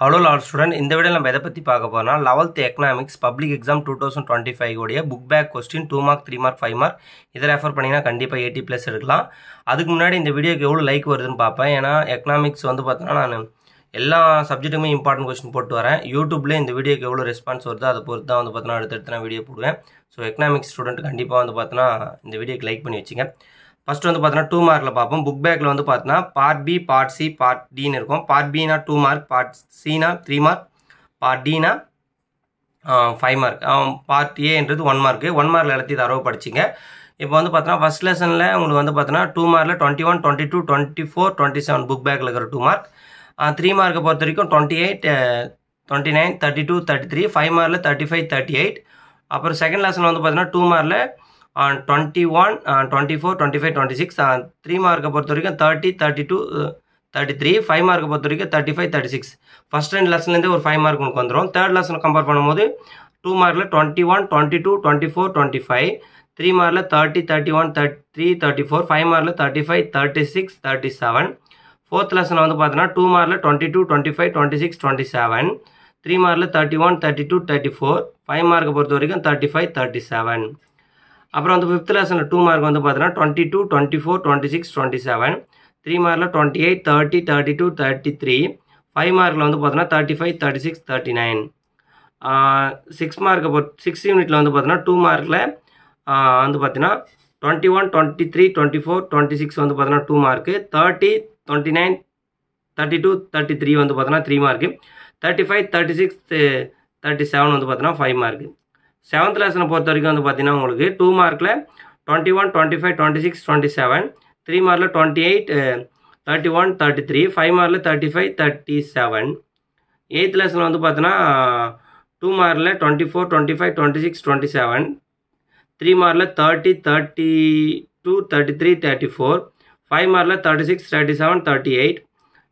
Hello Lord student, இந்த video நம்ம எதை பற்றி பார்க்க போகிறோம்னா 11th எக்கனாமிக்ஸ் பப்ளிக் எக்ஸாம் 2025 உடைய book back question 2 mark 3 mark 5 mark இதை ரெஃபர் பண்ணிங்கன்னா கண்டிப்பாக 80+ எடுக்கலாம். அதுக்கு முன்னாடி இந்த வீடியோக்கு எவ்வளோ லைக் வருதுன்னு பார்ப்பேன். ஏன்னா எக்கனாமிக்ஸ் வந்து பார்த்தோன்னா நான் எல்லா சப்ஜெக்ட்டுமே இம்பார்ட்டன்ட் கொஸ்டின் போட்டு வரேன். யூடியூப்லேயே இந்த வீடியோக்கு எவ்வளோ ரெஸ்பான்ஸ் வருதோ அதை பொறுத்து தான் வந்து பார்த்தோன்னா அடுத்தடுத்து நான் வீடியோ போடுவேன். ஸோ எக்கனாமிக்ஸ் ஸ்டூடெண்ட் கண்டிப்பாக வந்து பார்த்தோன்னா இந்த வீடியோக்கு லைக் பண்ணி வச்சுங்க. ஃபர்ஸ்ட் வந்து பார்த்தோன்னா 2 மார்க்கில் பார்ப்போம். புக் பேக்கில் வந்து பார்த்தோன்னா part B, part C, part டின்னு இருக்கும். பார்ட் பினா 2 மார்க், பார்ட் சினா 3 மார்க், பார்ட் டினா 5 மார்க், பார்ட் ஏன்றது 1 மார்க்கு. 1 மார்க்கில் எல்லாத்தையும் தரவு படிச்சிங்க. இப்போ வந்து பார்த்தோன்னா ஃபஸ்ட் லெசனில் உங்களுக்கு வந்து பார்த்தோன்னா 2 மார்க்கில் 21, 22, 24, 27 புக் பேக்கில் இருக்கிற 2 மார்க். 3 மார்க்கை பொறுத்த வரைக்கும் 28, 29, 32, 33, 5 மார்க்கில் 35, 38. அப்புறம் செகண்ட் லெசனில் வந்து பார்த்தோன்னா 2 மார்க்கில் 21, 24, 25, 26. 3 மார்க்கை பொறுத்த வரைக்கும் 30, 32, 33. 5 மார்க்கை பொறுத்த வரைக்கும் 35, 36. ஃபஸ்ட் 2 லெசன்லேருந்தே ஒரு 5 மார்க் உங்களுக்கு வந்துடும். தேர்ட் லெசன் கம்பேர் பண்ணும்போது 2 மார்க்கில் 21, 22, 24, 25. 3 மார்க்கில் 30, 31, 33, 34. 5 மார்க்கில் 35, 36, 37. ஃபோர்த் லெசன் வந்து பார்த்தோன்னா 2 மார்க்கில் 22, 25, 26, 27. 3 மார்க்கில் 31, 32, 34. 5 மார்க்கை பொறுத்த வரைக்கும் 35, 37. அப்புறம் வந்து ஃபிஃப்த் லெசனில் 2 மார்க் வந்து பார்த்தோன்னா 22, 24, 26, 27. 3 மார்க்கில் 28, 30, 32, 33. 5 மார்க்கில் வந்து பார்த்தோன்னா 35, 36, 39. 6 மார்க்கை 6 யூனிட்டில் வந்து பார்த்தோன்னா 2 மார்க்கில் வந்து பார்த்தீங்கன்னா 21, 23, 24, 26 வந்து பார்த்தோன்னா 2 மார்க்கு. 30, 29, 32, 33 வந்து பார்த்தோன்னா 3 மார்க்கு. 35, 36, 37 வந்து பார்த்தோன்னா 5 மார்க்கு. 7th லெசனை பொறுத்த வரைக்கும் வந்து பார்த்தீங்கன்னா உங்களுக்கு 2 மார்க்கில் 21, 25, 26, 27. 3 மார்க்கில் 28, 31, 33. 5 மார்க்கில் 35, 37. 8th லெசனில் வந்து பார்த்தீங்கன்னா 2 மார்க்கில் 24, 25, 26, 27. 3 மார்க்கில் 30, 32, 33, 34. 5 மார்க்கில் 36, 37, 38.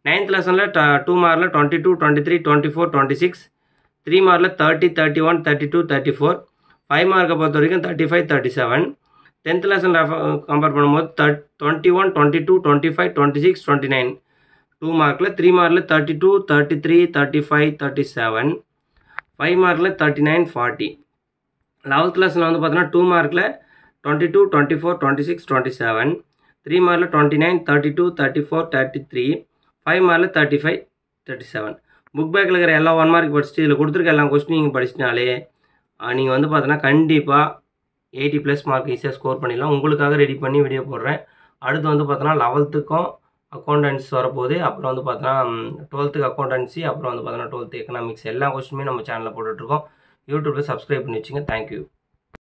9th லெசனில் 2 மார்க்கில் 22, 23, 24, 26. 3 மார்க்கில் 30, 31, 32, 34. 5 மார்க்கை பொறுத்த வரைக்கும் 35, 37. 10th லெசன் கம்பேர் பண்ணும்போது 21, 22, 25, 26, 29. 2 மார்க்கில். 3 மார்க்கில் 32, 33, 35, 37. 5 மார்க்கில் 39, 40. 11th லெசனில் வந்து பார்த்தீங்கன்னா 2 மார்க்கில் 22, 24, 26, 27. 3 மார்க்கில் 29, 32, 34, 33. 5 மார்க்கில் 35, 37. புக் பேக்கில் இருக்கிற எல்லா 1 மார்க் படிச்சுட்டு இதில் கொடுத்துருக்க எல்லா கொஸ்டின் நீங்கள் படிச்சினாலே நீங்கள் வந்து பார்த்தோன்னா கண்டிப்பாக 80+ மார்க் ஈஸியாக ஸ்கோர் பண்ணிடலாம். உங்களுக்காக ரெடி பண்ணி வீடியோ போடுறேன். அடுத்து வந்து பார்த்தோன்னா 11த்துக்கும் அக்கௌண்டன்சி வரப்போகுது. அப்புறம் வந்து பார்த்தோன்னா 12த்துக்கு அக்கௌண்டன்சி, அப்புறம் வந்து பார்த்தோன்னா 12th எக்கனாமிக்ஸ் எல்லா கொஸ்டினுமே நம்ம சேனலில் போட்டுட்ருக்கோம். யூடியூப்பில் சப்ஸ்கிரைப் பண்ணி வச்சுங்க. தேங்க்யூ.